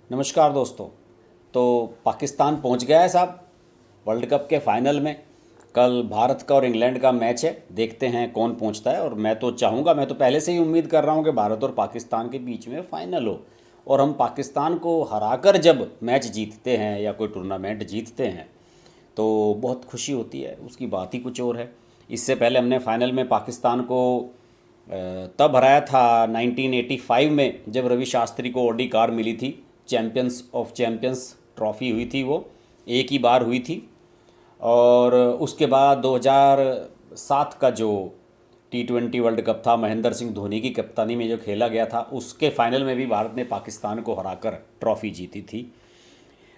नमस्कार दोस्तों। तो पाकिस्तान पहुंच गया है साहब वर्ल्ड कप के फाइनल में। कल भारत का और इंग्लैंड का मैच है, देखते हैं कौन पहुंचता है। और मैं तो चाहूँगा, मैं तो पहले से ही उम्मीद कर रहा हूं कि भारत और पाकिस्तान के बीच में फाइनल हो और हम पाकिस्तान को हराकर जब मैच जीतते हैं या कोई टूर्नामेंट जीतते हैं तो बहुत खुशी होती है, उसकी बात ही कुछ और है। इससे पहले हमने फाइनल में पाकिस्तान को तब हराया था 1985 में, जब रवि शास्त्री को ओडी कार मिली थी। चैम्पियंस ऑफ चैम्पियंस ट्रॉफी हुई थी, वो एक ही बार हुई थी। और उसके बाद 2007 का जो T20 वर्ल्ड कप था, महेंद्र सिंह धोनी की कप्तानी में जो खेला गया था, उसके फाइनल में भी भारत ने पाकिस्तान को हराकर ट्रॉफी जीती थी।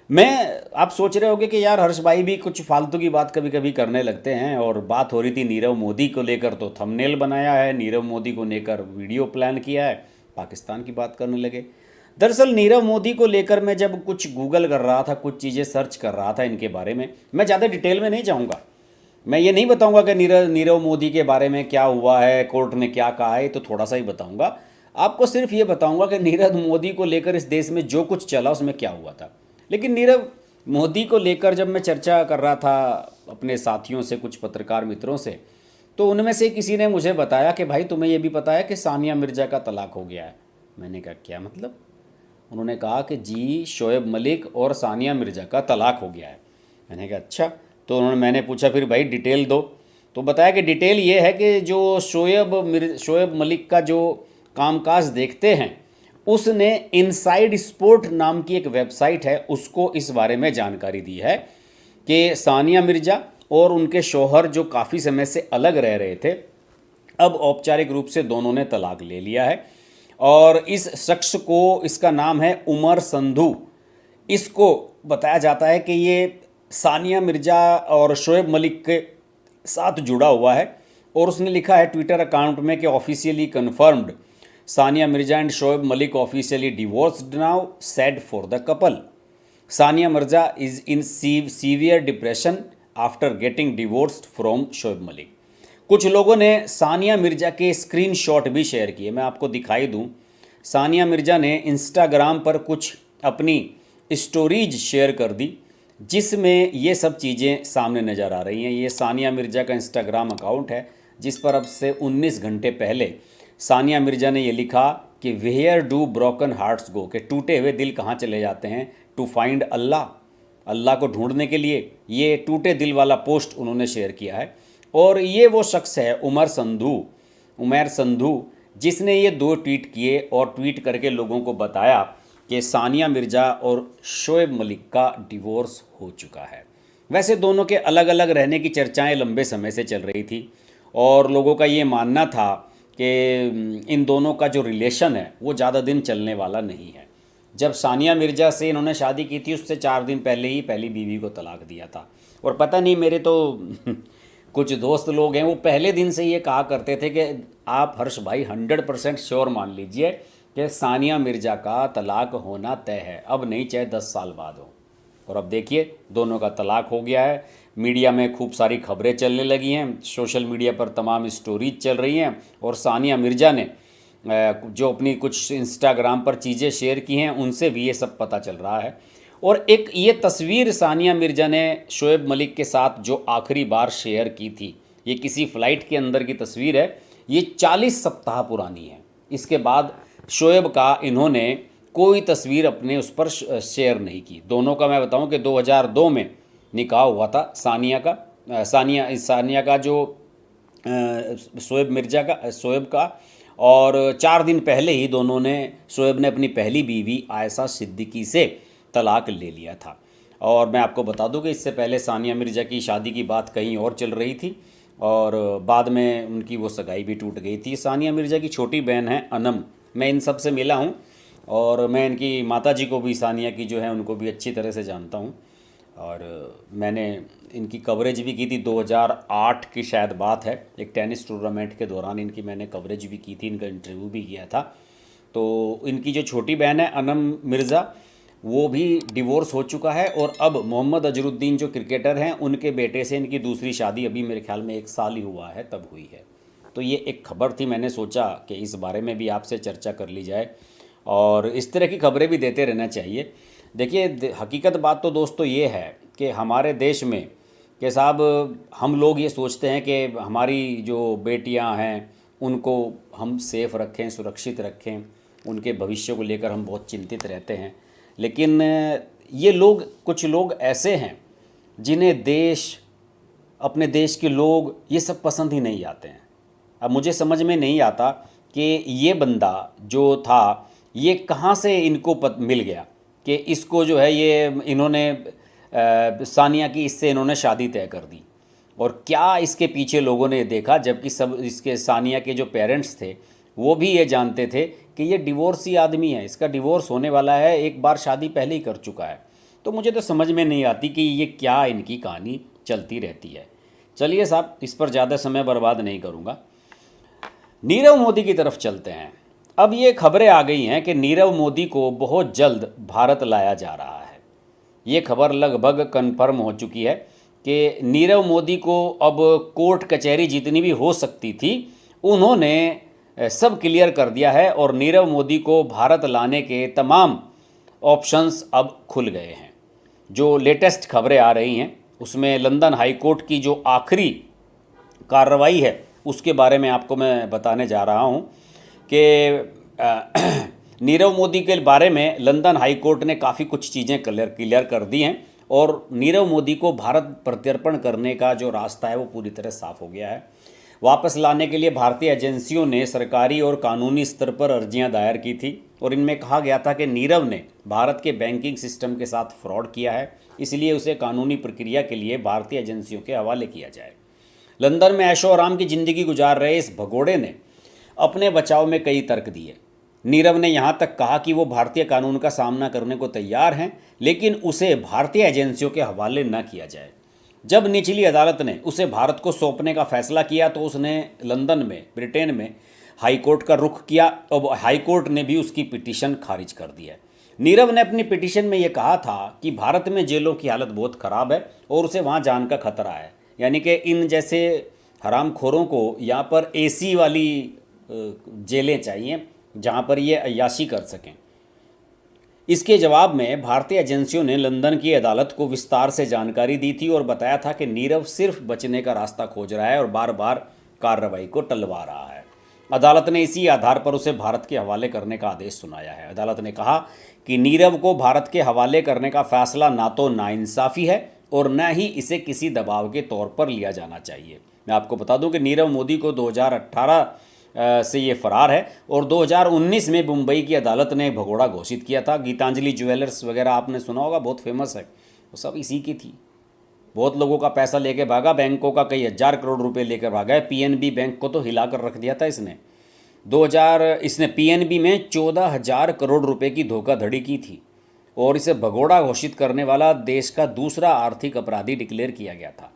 आप सोच रहे होगे कि यार हर्ष भाई भी कुछ फालतू की बात कभी कभी करने लगते हैं, और बात हो रही थी नीरव मोदी को लेकर, तो थंबनेल बनाया है, नीरव मोदी को लेकर वीडियो प्लान किया है, पाकिस्तान की बात करने लगे। दरअसल नीरव मोदी को लेकर मैं जब कुछ गूगल कर रहा था, कुछ चीज़ें सर्च कर रहा था इनके बारे में, मैं ज़्यादा डिटेल में नहीं जाऊँगा। मैं ये नहीं बताऊँगा कि नीरव नीरव मोदी के बारे में क्या हुआ है, कोर्ट ने क्या कहा है, तो थोड़ा सा ही बताऊँगा। आपको सिर्फ ये बताऊँगा कि नीरव मोदी को लेकर इस देश में जो कुछ चला उसमें क्या हुआ था। लेकिन नीरव मोदी को लेकर जब मैं चर्चा कर रहा था अपने साथियों से, कुछ पत्रकार मित्रों से, तो उनमें से किसी ने मुझे बताया कि भाई तुम्हें ये भी पता है कि सानिया मिर्ज़ा का तलाक हो गया है। मैंने कहा क्या मतलब? उन्होंने कहा कि जी शोएब मलिक और सानिया मिर्ज़ा का तलाक हो गया है। मैंने कहा अच्छा। तो मैंने पूछा फिर भाई डिटेल दो। तो बताया कि डिटेल ये है कि जो शोएब मलिक का जो कामकाज देखते हैं, उसने इनसाइड स्पोर्ट नाम की एक वेबसाइट है, उसको इस बारे में जानकारी दी है कि सानिया मिर्ज़ा और उनके शौहर जो काफ़ी समय से अलग रह रहे थे, अब औपचारिक रूप से दोनों ने तलाक ले लिया है। और इस शख्स को, इसका नाम है उमर संधू, इसको बताया जाता है कि ये सानिया मिर्ज़ा और शोएब मलिक के साथ जुड़ा हुआ है। और उसने लिखा है ट्विटर अकाउंट में कि officially confirmed, Sania Mirza and Shoaib Malik officially divorced now, sad for the couple. Sania Mirza is in severe depression after getting divorced from Shoaib Malik. कुछ लोगों ने सानिया मिर्ज़ा के स्क्रीनशॉट भी शेयर किए, मैं आपको दिखाई दूं। सानिया मिर्ज़ा ने इंस्टाग्राम पर कुछ अपनी स्टोरीज शेयर कर दी, जिसमें ये सब चीज़ें सामने नज़र आ रही हैं। ये सानिया मिर्ज़ा का इंस्टाग्राम अकाउंट है, जिस पर अब से 19 घंटे पहले सानिया मिर्ज़ा ने ये लिखा कि वेयर डू ब्रोकन हार्ट्स गो, कि टूटे हुए दिल कहाँ चले जाते हैं, टू फाइंड अल्लाह, अल्लाह को ढूंढने के लिए। ये टूटे दिल वाला पोस्ट उन्होंने शेयर किया है। और ये वो शख्स है उमर संधू, जिसने ये 2 ट्वीट किए और ट्वीट करके लोगों को बताया कि सानिया मिर्ज़ा और शोएब मलिक का डिवोर्स हो चुका है। वैसे दोनों के अलग अलग रहने की चर्चाएं लंबे समय से चल रही थी, और लोगों का ये मानना था कि इन दोनों का जो रिलेशन है वो ज़्यादा दिन चलने वाला नहीं है। जब सानिया मिर्ज़ा से इन्होंने शादी की थी, उससे 4 दिन पहले ही पहली बीवी को तलाक दिया था। और पता नहीं, मेरे तो कुछ दोस्त लोग हैं, वो पहले दिन से ये कहा करते थे कि आप हर्ष भाई 100% श्योर मान लीजिए कि सानिया मिर्ज़ा का तलाक होना तय है, अब नहीं चाहे 10 साल बाद हो। और अब देखिए दोनों का तलाक हो गया है। मीडिया में खूब सारी खबरें चलने लगी हैं, सोशल मीडिया पर तमाम स्टोरीज चल रही हैं, और सानिया मिर्ज़ा ने जो अपनी कुछ इंस्टाग्राम पर चीज़ें शेयर की हैं, उनसे भी ये सब पता चल रहा है। और एक ये तस्वीर सानिया मिर्ज़ा ने शोएब मलिक के साथ जो आखिरी बार शेयर की थी, ये किसी फ़्लाइट के अंदर की तस्वीर है, ये 40 सप्ताह पुरानी है। इसके बाद शोएब का इन्होंने कोई तस्वीर अपने उस पर शेयर नहीं की। दोनों का मैं बताऊं कि 2002 में निकाह हुआ था सानिया का जो शोएब का, और 4 दिन पहले ही दोनों ने, शोएब ने अपनी पहली बीवी आयशा सिद्दीकी से तलाक ले लिया था। और मैं आपको बता दूं कि इससे पहले सानिया मिर्ज़ा की शादी की बात कहीं और चल रही थी, और बाद में उनकी वो सगाई भी टूट गई थी। सानिया मिर्ज़ा की छोटी बहन है अनम, मैं इन सब से मिला हूँ, और मैं इनकी माताजी को भी, सानिया की जो है, उनको भी अच्छी तरह से जानता हूँ। और मैंने इनकी कवरेज भी की थी, 2008 की शायद बात है, एक टेनिस टूर्नामेंट के दौरान इनकी मैंने कवरेज भी की थी, इनका इंटरव्यू भी किया था। तो इनकी जो छोटी बहन है अनम मिर्ज़ा, वो भी डिवोर्स हो चुका है। और अब मोहम्मद अजरुद्दीन जो क्रिकेटर हैं, उनके बेटे से इनकी दूसरी शादी अभी मेरे ख्याल में 1 साल ही हुआ है, तब हुई है। तो ये एक खबर थी, मैंने सोचा कि इस बारे में भी आपसे चर्चा कर ली जाए। और इस तरह की खबरें भी देते रहना चाहिए। देखिए हकीकत बात तो दोस्तों ये है कि हमारे देश में कि साहब हम लोग ये सोचते हैं कि हमारी जो बेटियां हैं उनको हम सेफ रखें, सुरक्षित रखें, उनके भविष्य को लेकर हम बहुत चिंतित रहते हैं। लेकिन ये लोग, कुछ लोग ऐसे हैं जिन्हें देश, अपने देश के लोग ये सब पसंद ही नहीं आते हैं। अब मुझे समझ में नहीं आता कि ये बंदा जो था ये कहाँ से इनको मिल गया कि इसको जो है ये इन्होंने सानिया की इससे इन्होंने शादी तय कर दी। और क्या इसके पीछे लोगों ने देखा, जबकि सब इसके सानिया के जो पेरेंट्स थे वो भी ये जानते थे कि ये डिवोर्सी आदमी है, इसका डिवोर्स होने वाला है, एक बार शादी पहले ही कर चुका है। तो मुझे तो समझ में नहीं आती कि ये क्या इनकी कहानी चलती रहती है। चलिए साहब, इस पर ज़्यादा समय बर्बाद नहीं करूँगा, नीरव मोदी की तरफ चलते हैं। अब ये खबरें आ गई हैं कि नीरव मोदी को बहुत जल्द भारत लाया जा रहा है। ये खबर लगभग कन्फर्म हो चुकी है कि नीरव मोदी को अब कोर्ट कचहरी जितनी भी हो सकती थी उन्होंने सब क्लियर कर दिया है और नीरव मोदी को भारत लाने के तमाम ऑप्शंस अब खुल गए हैं। जो लेटेस्ट खबरें आ रही हैं उसमें लंदन हाई कोर्ट की जो आखिरी कार्रवाई है उसके बारे में आपको मैं बताने जा रहा हूं कि नीरव मोदी के बारे में लंदन हाई कोर्ट ने काफ़ी कुछ चीज़ें क्लियर कर दी हैं और नीरव मोदी को भारत प्रत्यर्पण करने का जो रास्ता है वो पूरी तरह साफ हो गया है। वापस लाने के लिए भारतीय एजेंसियों ने सरकारी और कानूनी स्तर पर अर्जियां दायर की थी और इनमें कहा गया था कि नीरव ने भारत के बैंकिंग सिस्टम के साथ फ्रॉड किया है, इसलिए उसे कानूनी प्रक्रिया के लिए भारतीय एजेंसियों के हवाले किया जाए। लंदन में ऐशो आराम की ज़िंदगी गुजार रहे इस भगोड़े ने अपने बचाव में कई तर्क दिए। नीरव ने यहाँ तक कहा कि वो भारतीय कानून का सामना करने को तैयार हैं, लेकिन उसे भारतीय एजेंसियों के हवाले न किया जाए। जब निचली अदालत ने उसे भारत को सौंपने का फैसला किया तो उसने लंदन में, ब्रिटेन में हाई कोर्ट का रुख किया और हाई कोर्ट ने भी उसकी पिटीशन खारिज कर दी है। नीरव ने अपनी पिटीशन में ये कहा था कि भारत में जेलों की हालत बहुत ख़राब है और उसे वहाँ जान का खतरा है, यानी कि इन जैसे हरामखोरों को यहाँ पर एसी वाली जेलें चाहिए जहाँ पर ये अय्याशी कर सकें। इसके जवाब में भारतीय एजेंसियों ने लंदन की अदालत को विस्तार से जानकारी दी थी और बताया था कि नीरव सिर्फ बचने का रास्ता खोज रहा है और बार बार कार्रवाई को टलवा रहा है। अदालत ने इसी आधार पर उसे भारत के हवाले करने का आदेश सुनाया है। अदालत ने कहा कि नीरव को भारत के हवाले करने का फैसला ना तो नाइंसाफ़ी है और न ही इसे किसी दबाव के तौर पर लिया जाना चाहिए। मैं आपको बता दूं कि नीरव मोदी को 2018 से ये फरार है और 2019 में मुंबई की अदालत ने भगोड़ा घोषित किया था। गीतांजलि ज्वेलर्स वगैरह आपने सुना होगा, बहुत फेमस है, वो सब इसी की थी। बहुत लोगों का पैसा लेके भागा, बैंकों का कई हज़ार करोड़ रुपए लेकर भागा है। पीएनबी बैंक को तो हिलाकर रख दिया था इसने। इसने पीएनबी में 14,000 करोड़ रुपए की धोखाधड़ी की थी और इसे भगोड़ा घोषित करने वाला देश का दूसरा आर्थिक अपराधी डिक्लेयर किया गया था।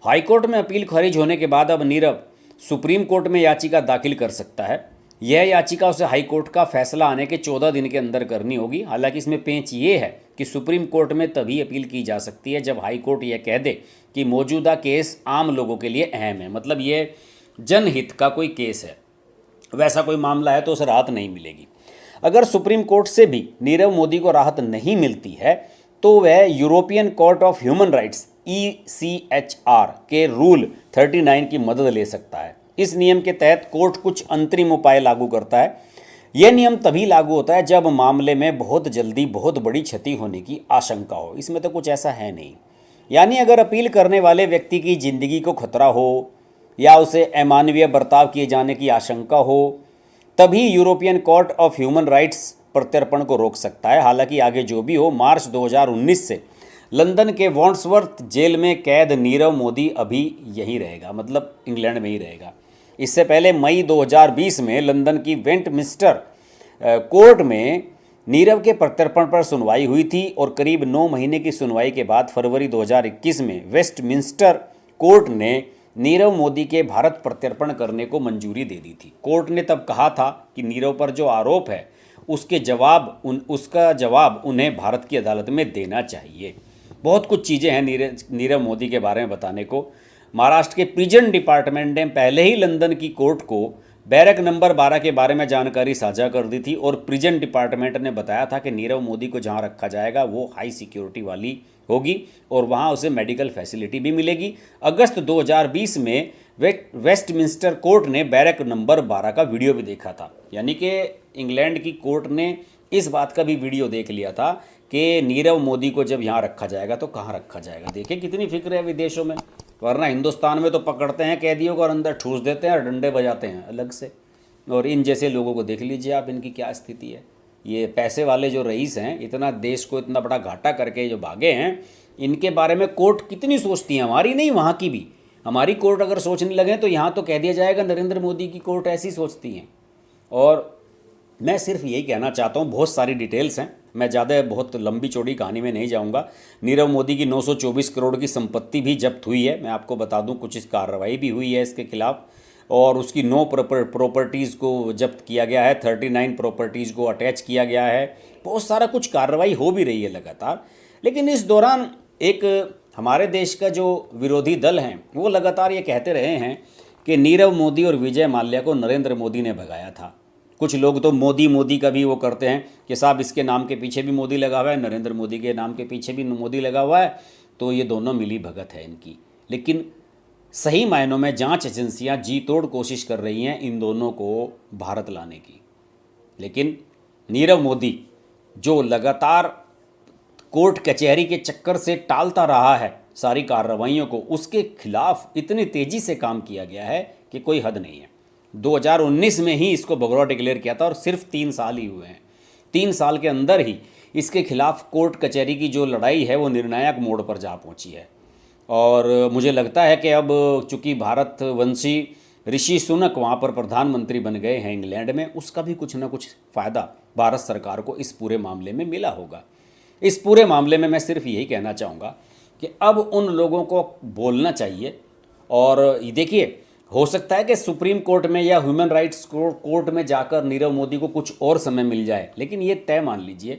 हाईकोर्ट में अपील खारिज होने के बाद अब नीरव सुप्रीम कोर्ट में याचिका दाखिल कर सकता है। यह याचिका उसे हाई कोर्ट का फैसला आने के 14 दिन के अंदर करनी होगी। हालांकि इसमें पेंच ये है कि सुप्रीम कोर्ट में तभी अपील की जा सकती है जब हाई कोर्ट यह कह दे कि मौजूदा केस आम लोगों के लिए अहम है, मतलब ये जनहित का कोई केस है, वैसा कोई मामला है तो उसे राहत नहीं मिलेगी। अगर सुप्रीम कोर्ट से भी नीरव मोदी को राहत नहीं मिलती है तो वह European court of human rights ECHR के रूल 39 की मदद ले सकता है। इस नियम के तहत कोर्ट कुछ अंतरिम उपाय लागू करता है। यह नियम तभी लागू होता है जब मामले में बहुत जल्दी बहुत बड़ी क्षति होने की आशंका हो। इसमें तो कुछ ऐसा है नहीं, यानी अगर अपील करने वाले व्यक्ति की जिंदगी को खतरा हो या उसे अमानवीय बर्ताव किए जाने की आशंका हो तभी European court of human rights प्रत्यर्पण को रोक सकता है। हालांकि आगे जो भी हो, मार्च 2019 से लंदन के वॉन्ड्सवर्थ जेल में कैद नीरव मोदी अभी यहीं रहेगा, मतलब इंग्लैंड में ही रहेगा। इससे पहले मई 2020 में लंदन की वेस्टमिंस्टर कोर्ट में नीरव के प्रत्यर्पण पर सुनवाई हुई थी और करीब 9 महीने की सुनवाई के बाद फरवरी 2021 में वेस्टमिंस्टर कोर्ट ने नीरव मोदी के भारत प्रत्यर्पण करने को मंजूरी दे दी थी। कोर्ट ने तब कहा था कि नीरव पर जो आरोप है उसका जवाब उन्हें भारत की अदालत में देना चाहिए। बहुत कुछ चीज़ें हैं नीरव मोदी के बारे में बताने को। महाराष्ट्र के प्रिजन डिपार्टमेंट ने पहले ही लंदन की कोर्ट को बैरक नंबर 12 के बारे में जानकारी साझा कर दी थी और प्रिजन डिपार्टमेंट ने बताया था कि नीरव मोदी को जहां रखा जाएगा वो हाई सिक्योरिटी वाली होगी और वहां उसे मेडिकल फैसिलिटी भी मिलेगी। अगस्त 2020 में वेस्टमिंस्टर कोर्ट ने बैरक नंबर 12 का वीडियो भी देखा था, यानी कि इंग्लैंड की कोर्ट ने इस बात का भी वीडियो देख लिया था कि नीरव मोदी को जब यहाँ रखा जाएगा तो कहाँ रखा जाएगा। देखिए कितनी फिक्र है विदेशों में, वरना हिंदुस्तान में तो पकड़ते हैं कैदियों को और अंदर ठूस देते हैं और डंडे बजाते हैं अलग से। और इन जैसे लोगों को देख लीजिए आप, इनकी क्या स्थिति है। ये पैसे वाले जो रईस हैं, इतना देश को इतना बड़ा घाटा करके जो भागे हैं, इनके बारे में कोर्ट कितनी सोचती है, हमारी नहीं वहाँ की भी। हमारी कोर्ट अगर सोचने लगे तो यहाँ तो कह दिया जाएगा नरेंद्र मोदी की कोर्ट ऐसी सोचती हैं। और मैं सिर्फ यही कहना चाहता हूँ, बहुत सारी डिटेल्स हैं, मैं ज़्यादा बहुत लंबी चौड़ी कहानी में नहीं जाऊँगा। नीरव मोदी की 924 करोड़ की संपत्ति भी जब्त हुई है, मैं आपको बता दूँ, कुछ इस कार्रवाई भी हुई है इसके खिलाफ। और उसकी 9 प्रॉपर्टीज़ को जब्त किया गया है, 39 प्रॉपर्टीज़ को अटैच किया गया है। बहुत सारा कुछ कार्रवाई हो भी रही है लगातार। लेकिन इस दौरान एक हमारे देश का जो विरोधी दल हैं वो लगातार ये कहते रहे हैं कि नीरव मोदी और विजय माल्या को नरेंद्र मोदी ने भगाया था। कुछ लोग तो मोदी मोदी का भी वो करते हैं कि साहब इसके नाम के पीछे भी मोदी लगा हुआ है, नरेंद्र मोदी के नाम के पीछे भी मोदी लगा हुआ है, तो ये दोनों मिली भगत है इनकी। लेकिन सही मायनों में जांच एजेंसियां जी तोड़ कोशिश कर रही हैं इन दोनों को भारत लाने की। लेकिन नीरव मोदी जो लगातार कोर्ट कचहरी के चक्कर से टालता रहा है सारी कार्रवाइयों को, उसके खिलाफ इतनी तेज़ी से काम किया गया है कि कोई हद नहीं है। 2019 में ही इसको भगौड़ा डिक्लेयर किया था और सिर्फ 3 साल ही हुए हैं। 3 साल के अंदर ही इसके खिलाफ कोर्ट कचहरी की जो लड़ाई है वो निर्णायक मोड़ पर जा पहुंची है। और मुझे लगता है कि अब चूंकि भारतवंशी ऋषि सुनक वहाँ पर प्रधानमंत्री बन गए हैं इंग्लैंड में, उसका भी कुछ ना कुछ फ़ायदा भारत सरकार को इस पूरे मामले में मिला होगा। इस पूरे मामले में मैं सिर्फ यही कहना चाहूँगा कि अब उन लोगों को बोलना चाहिए। और देखिए, हो सकता है कि सुप्रीम कोर्ट में या ह्यूमन राइट्स कोर्ट में जाकर नीरव मोदी को कुछ और समय मिल जाए, लेकिन ये तय मान लीजिए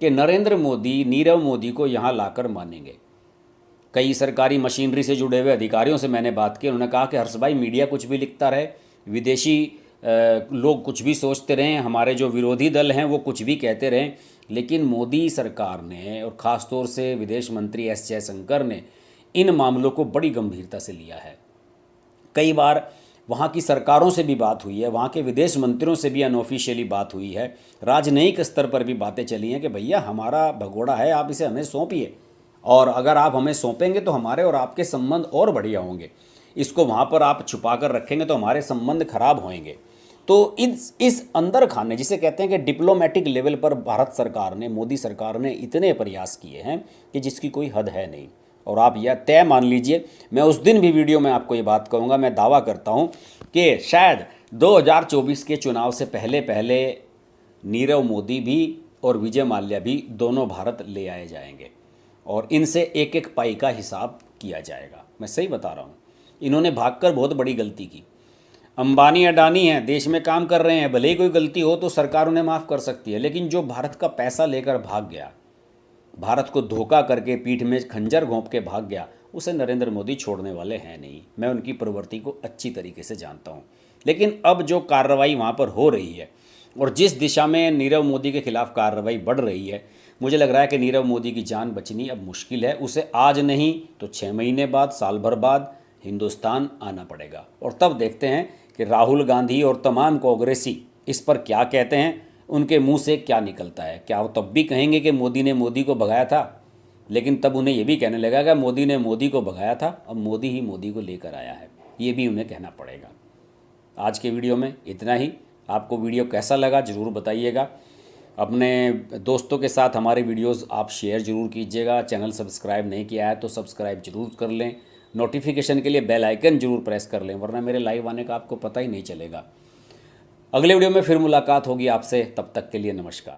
कि नरेंद्र मोदी नीरव मोदी को यहाँ लाकर मानेंगे। कई सरकारी मशीनरी से जुड़े हुए अधिकारियों से मैंने बात की, उन्होंने कहा कि हर्ष भाई, मीडिया कुछ भी लिखता रहे, विदेशी लोग कुछ भी सोचते रहें, हमारे जो विरोधी दल हैं वो कुछ भी कहते रहें, लेकिन मोदी सरकार ने और ख़ासतौर से विदेश मंत्री एस जयशंकर ने इन मामलों को बड़ी गंभीरता से लिया है। कई बार वहाँ की सरकारों से भी बात हुई है, वहाँ के विदेश मंत्रियों से भी अनऑफिशियली बात हुई है, राजनयिक स्तर पर भी बातें चली हैं कि भैया हमारा भगोड़ा है, आप इसे हमें सौंपिए, और अगर आप हमें सौंपेंगे तो हमारे और आपके संबंध और बढ़िया होंगे। इसको वहाँ पर आप छुपा कर रखेंगे तो हमारे संबंध खराब होंगे। तो इस अंदर खाने, जिसे कहते हैं कि डिप्लोमेटिक लेवल पर भारत सरकार ने, मोदी सरकार ने इतने प्रयास किए हैं कि जिसकी कोई हद है नहीं। और आप यह तय मान लीजिए, मैं उस दिन भी वीडियो में आपको ये बात कहूँगा, मैं दावा करता हूँ कि शायद 2024 के चुनाव से पहले पहले नीरव मोदी भी और विजय माल्या भी दोनों भारत ले आए जाएंगे और इनसे एक एक पाई का हिसाब किया जाएगा। मैं सही बता रहा हूँ, इन्होंने भागकर बहुत बड़ी गलती की। अंबानी अडानी हैं, देश में काम कर रहे हैं, भले ही कोई गलती हो तो सरकार उन्हें माफ़ कर सकती है, लेकिन जो भारत का पैसा लेकर भाग गया, भारत को धोखा करके पीठ में खंजर घोंप के भाग गया, उसे नरेंद्र मोदी छोड़ने वाले हैं नहीं। मैं उनकी प्रवृत्ति को अच्छी तरीके से जानता हूँ। लेकिन अब जो कार्रवाई वहाँ पर हो रही है और जिस दिशा में नीरव मोदी के खिलाफ कार्रवाई बढ़ रही है, मुझे लग रहा है कि नीरव मोदी की जान बचनी अब मुश्किल है। उसे आज नहीं तो 6 महीने बाद, साल भर बाद हिंदुस्तान आना पड़ेगा। और तब देखते हैं कि राहुल गांधी और तमाम कांग्रेसी इस पर क्या कहते हैं, उनके मुंह से क्या निकलता है। क्या वो तब भी कहेंगे कि मोदी ने मोदी को भगाया था, लेकिन तब उन्हें ये भी कहने लगा कि मोदी ने मोदी को भगाया था, अब मोदी ही मोदी को लेकर आया है, ये भी उन्हें कहना पड़ेगा। आज के वीडियो में इतना ही। आपको वीडियो कैसा लगा ज़रूर बताइएगा। अपने दोस्तों के साथ हमारे वीडियोस आप शेयर ज़रूर कीजिएगा। चैनल सब्सक्राइब नहीं किया है तो सब्सक्राइब जरूर कर लें। नोटिफिकेशन के लिए बेल आइकन जरूर प्रेस कर लें, वरना मेरे लाइव आने का आपको पता ही नहीं चलेगा। अगले वीडियो में फिर मुलाकात होगी आपसे, तब तक के लिए नमस्कार।